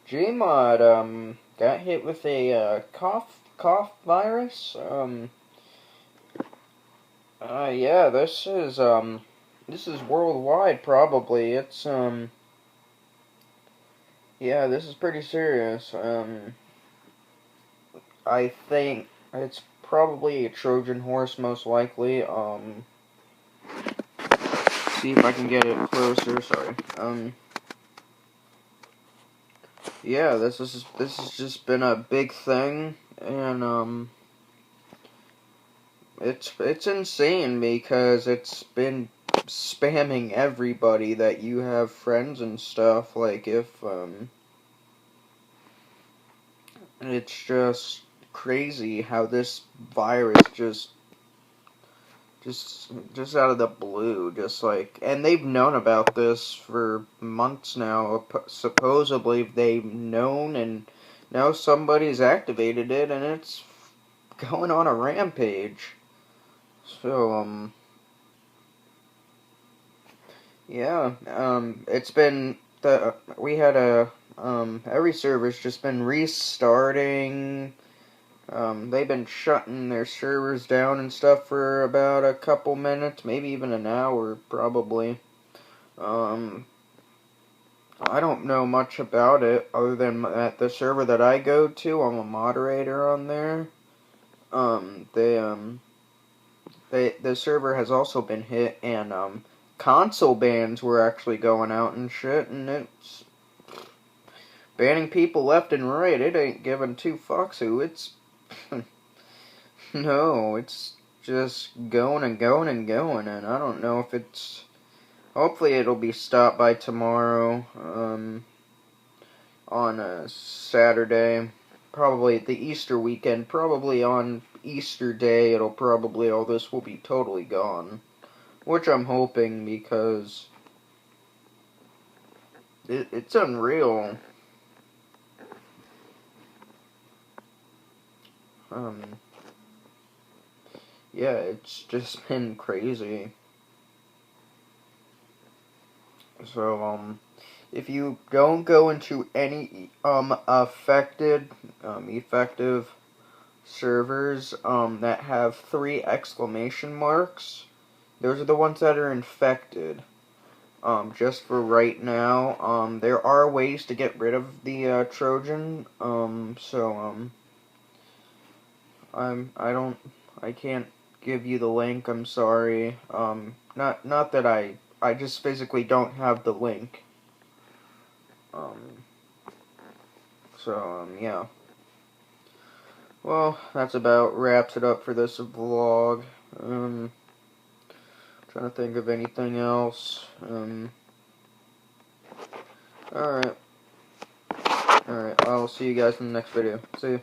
Gmod, got hit with a, cough virus. Yeah, this is worldwide, probably. Yeah, this is pretty serious. I think it's probably a Trojan horse, most likely. See if I can get it closer, sorry. Yeah, this has just been a big thing, and it's insane because it's been spamming everybody that you have friends and stuff. Like it's just crazy how this virus just out of the blue, just like, and they've known about this for months now. Supposedly they've known, and now somebody's activated it, and it's going on a rampage. So, yeah, it's been, we had every server's just been restarting. They've been shutting their servers down and stuff for about a couple minutes, maybe even an hour, probably. I don't know much about it, other than at the server that I go to, I'm a moderator on there. The server has also been hit, and, console bans were actually going out and shit, and it's banning people left and right. It ain't giving two fucks who. It's no, it's just going and going and going, and I don't know if it's. Hopefully, it'll be stopped by tomorrow. On a Saturday, probably the Easter weekend. Probably on Easter Day, all this will be totally gone. Which I'm hoping, because it's unreal. Yeah, it's just been crazy. So, if you don't go into any, effective servers, that have 3 exclamation marks, those are the ones that are infected. Just for right now, there are ways to get rid of the, Trojan, I can't give you the link, I'm sorry. Not that I just physically don't have the link. Yeah. Well, that's about wraps it up for this vlog. Trying to think of anything else. Alright. Alright, I'll see you guys in the next video. See you.